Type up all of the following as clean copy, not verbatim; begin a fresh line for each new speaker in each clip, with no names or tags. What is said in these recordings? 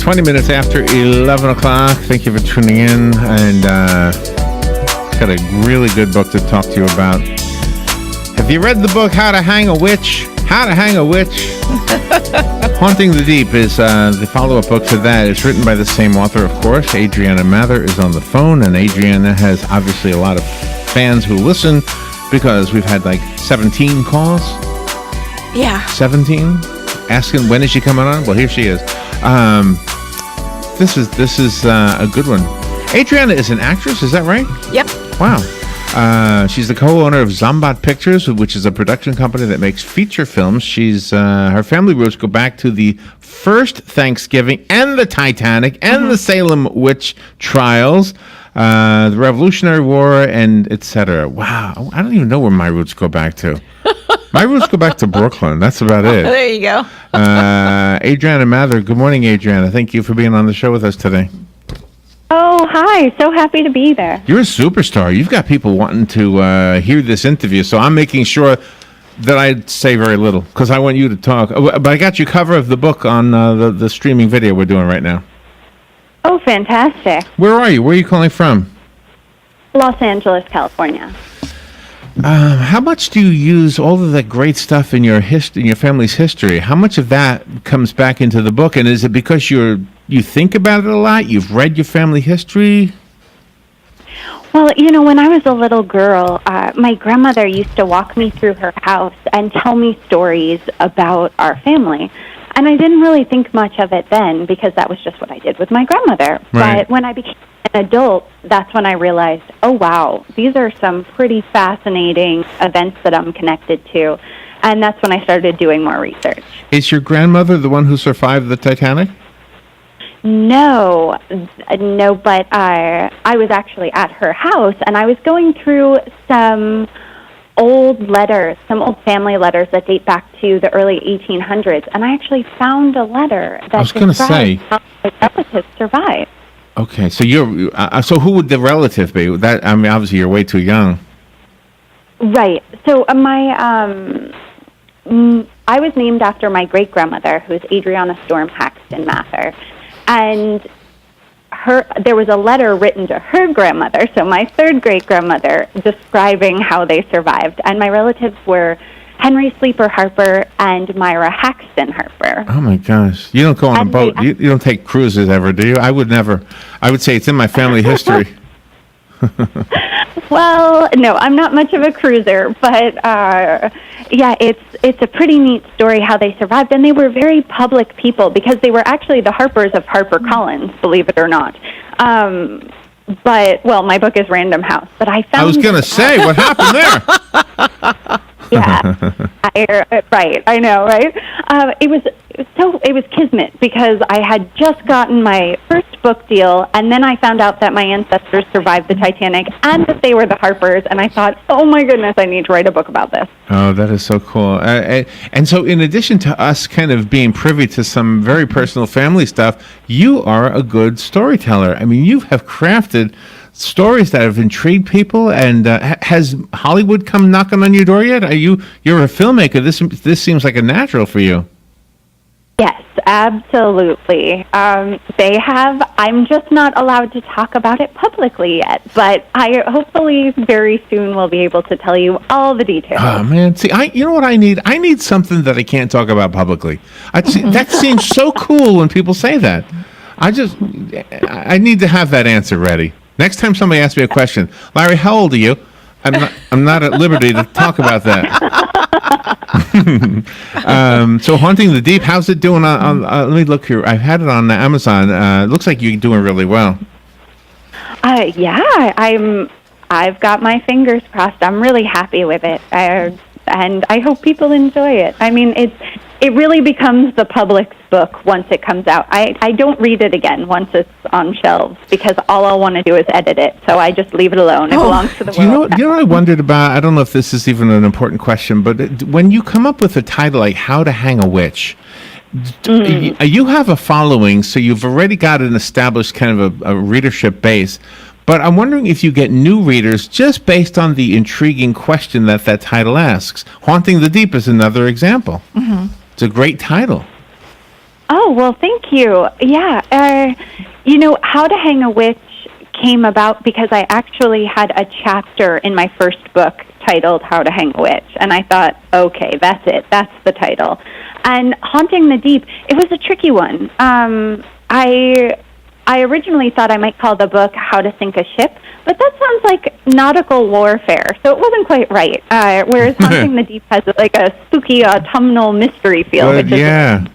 20 minutes after 11 o'clock. Thank you for tuning in. And got a really good book to talk to you about. Have you read the book, How to Hang a Witch? How to Hang a Witch? Haunting the Deep is the follow-up book to that. It's written by the same author, of course. Adriana Mather is on the phone, and Adriana has obviously a lot of fans who listen because we've had like 17 calls.
Yeah. 17?
Asking when is she coming on? Well, here she is. This is a good one. Adriana is an actress, is that right?
Yep.
Wow. She's the co-owner of Zombat Pictures, which is a production company that makes feature films. She's her family roots go back to the first Thanksgiving and the Titanic and the Salem witch trials, the Revolutionary War, and etc. Wow, I don't even know where my roots go back to. My roots go back to Brooklyn. That's about it.
There you go.
Adriana Mather. Good morning, Adriana. Thank you for being on the show with us today.
Oh, hi. So happy to be there.
You're a superstar. You've got people wanting to hear this interview, so I'm making sure that I say very little because I want you to talk. But I got your cover of the book on the streaming video we're doing right now.
Oh, fantastic.
Where are you? Where are you calling from?
Los Angeles, California.
How much do you use all of that great stuff in your in your family's history? How much of that comes back into the book? And is it because you think about it a lot? You've read your family history?
Well, when I was a little girl, my grandmother used to walk me through her house and tell me stories about our family. And I didn't really think much of it then because that was just what I did with my grandmother.
Right.
But when I became an adult, that's when I realized, oh, wow, these are some pretty fascinating events that I'm connected to. And that's when I started doing more research.
Is your grandmother the one who survived the Titanic?
No, but I was actually at her house, and I was going through some old letters, some old family letters that date back to the early 1800s, and I actually found a letter that describes how my relatives survived.
Okay, so so who would the relative be? That obviously you're way too young.
Right. So I was named after my great grandmother, who's Adriana Storm Paxton Mather, and there was a letter written to her grandmother, so my third great grandmother, describing how they survived, and my relatives were Henry Sleeper Harper and Myra Haxton Harper.
Oh my gosh! You don't go on a boat. You don't take cruises ever, do you? I would never. I would say it's in my family history.
Well, no, I'm not much of a cruiser, but yeah, it's a pretty neat story how they survived, and they were very public people because they were actually the Harpers of HarperCollins, believe it or not. But well, my book is Random House, but I found.
I was going to say, what happened there?
Yeah, right. I know, right? It was kismet because I had just gotten my first book deal, and then I found out that my ancestors survived the Titanic and that they were the Harpers, and I thought, oh my goodness, I need to write a book about this.
Oh, that is so cool. And so, in addition to us kind of being privy to some very personal family stuff, you are a good storyteller. I mean, you have crafted stories that have intrigued people, and has Hollywood come knocking on your door yet? You're a filmmaker. This seems like a natural for you.
Yes, absolutely. They have. I'm just not allowed to talk about it publicly yet, but I hopefully very soon will be able to tell you all the details.
Oh man, see, you know what I need? I need something that I can't talk about publicly. That seems so cool when people say that. I need to have that answer ready. Next time somebody asks me a question, Larry, how old are you? I'm not at liberty to talk about that. So Haunting the Deep, how's it doing on let me look here. I've had it on Amazon. It looks like you're doing really well.
Yeah, I've got my fingers crossed. I'm really happy with it. And I hope people enjoy it. I mean, it really becomes the public's book once it comes out. I don't read it again once it's on shelves because all I'll want to do is edit it. So I just leave it alone. It belongs to the world.
You know what I wondered about? I don't know if this is even an important question, but when you come up with a title like How to Hang a Witch, you have a following, so you've already got an established kind of a readership base. But I'm wondering if you get new readers just based on the intriguing question that title asks. Haunting the Deep is another example. Mm-hmm. It's a great title.
Oh, well, thank you. Yeah. How to Hang a Witch came about because I actually had a chapter in my first book titled How to Hang a Witch. And I thought, okay, that's it. That's the title. And Haunting the Deep, it was a tricky one. I originally thought I might call the book How to Sink a Ship, but that sounds like nautical warfare, so it wasn't quite right. Whereas Haunting the Deep has like a spooky autumnal mystery feel.
But, yeah.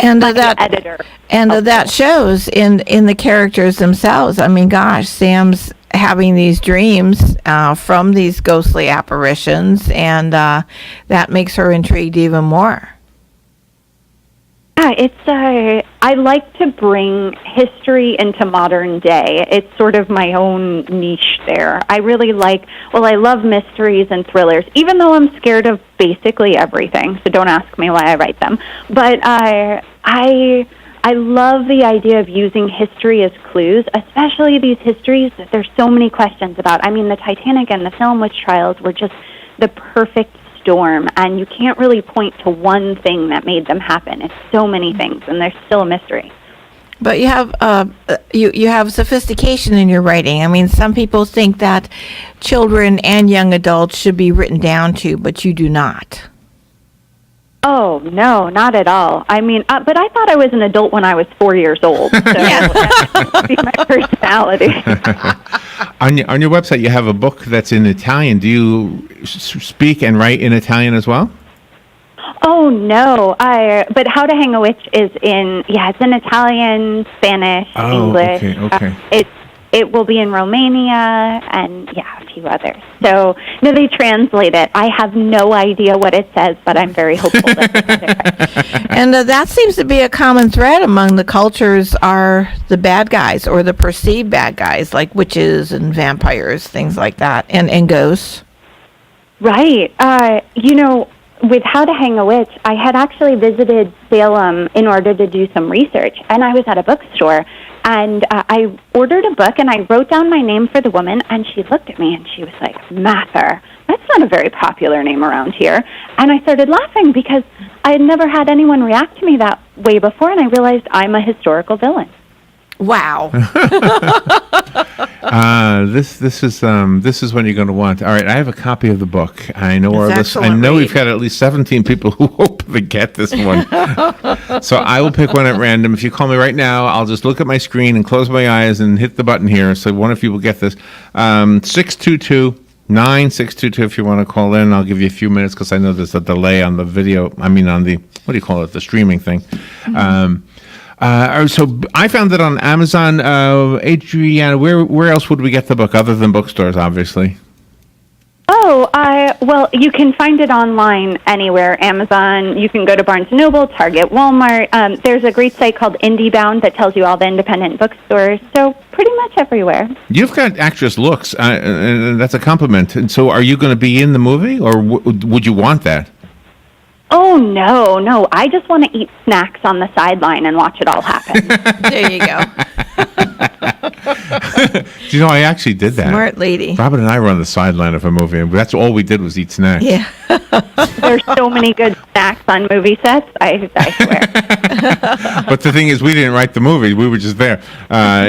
And
that
shows in the characters themselves. I mean, gosh, Sam's having these dreams from these ghostly apparitions, and that makes her intrigued even more.
Yeah, I like to bring history into modern day. It's sort of my own niche there. I love mysteries and thrillers, even though I'm scared of basically everything, so don't ask me why I write them. But I love the idea of using history as clues, especially these histories that there's so many questions about. I mean, the Titanic and the Salem witch trials were just the perfect storm, and you can't really point to one thing that made them happen. It's so many things, and there's still a mystery.
But you have you have sophistication in your writing. I mean, some people think that children and young adults should be written down to, but you do not.
Oh, no, not at all. I mean, but I thought I was an adult when I was 4 years old, so that must be my personality.
On your website, you have a book that's in Italian. Do you speak and write in Italian as well?
Oh, no. But How to Hang a Witch is it's in Italian, Spanish, English.
Okay.
It will be in Romania and, a few others. So, no, they translate it. I have no idea what it says, but I'm very hopeful that they get it right.
And that seems to be a common thread among the cultures are the bad guys or the perceived bad guys, like witches and vampires, things like that, and ghosts.
Right. With How to Hang a Witch, I had actually visited Salem in order to do some research, and I was at a bookstore, and I ordered a book, and I wrote down my name for the woman, and she looked at me, and she was like, Mather. That's not a very popular name around here. And I started laughing because I had never had anyone react to me that way before, and I realized I'm a historical villain.
Wow.
This is when you're going to want. All right, I have a copy of the book. I know we've got at least 17 people who hope to get this one. So I will pick one at random. If you call me right now, I'll just look at my screen and close my eyes and hit the button here. So one of you will get this. 622-9622 if you want to call in. I'll give you a few minutes because I know there's a delay on the video. I mean, on the, what do you call it, the streaming thing. Mm-hmm. So I found it on Amazon. Adriana, where else would we get the book other than bookstores, obviously?
Well, you can find it online anywhere. Amazon, you can go to Barnes & Noble, Target, Walmart. There's a great site called IndieBound that tells you all the independent bookstores. So pretty much everywhere. You've
got actress looks, and that's a compliment. And so are you going to be in the movie, or would you want that?
Oh, no. I just want to eat snacks on the sideline and watch it all happen.
There you go.
Do you know, I actually did that.
Smart lady.
Robin and I were on the sideline of a movie, and that's all we did was eat snacks.
Yeah.
There's so many good snacks on movie sets, I swear.
But the thing is, we didn't write the movie. We were just there.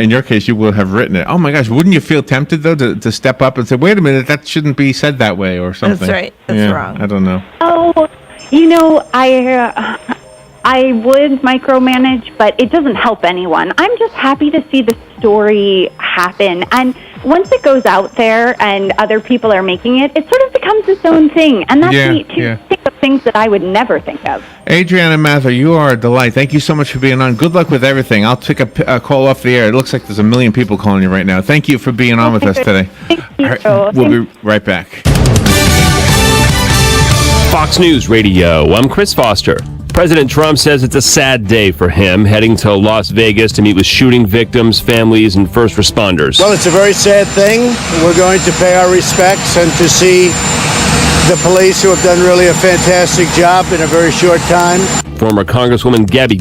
In your case, you will have written it. Oh, my gosh. Wouldn't you feel tempted, though, to step up and say, wait a minute, that shouldn't be said that way or something?
That's right. That's wrong.
I don't know.
Oh, I would micromanage, but it doesn't help anyone. I'm just happy to see the story happen. And once it goes out there and other people are making it, it sort of becomes its own thing. And that's neat to think of things that I would never think of.
Adriana Mather, you are a delight. Thank you so much for being on. Good luck with everything. I'll take a call off the air. It looks like there's a million people calling you right now. Thank you for being on with us today.
Thank you.
All right, we'll be right back.
Fox News Radio, I'm Chris Foster. President Trump says it's a sad day for him, heading to Las Vegas to meet with shooting victims, families, and first responders.
Well, it's a very sad thing. We're going to pay our respects and to see the police who have done really a fantastic job in a very short time.
Former Congresswoman Gabby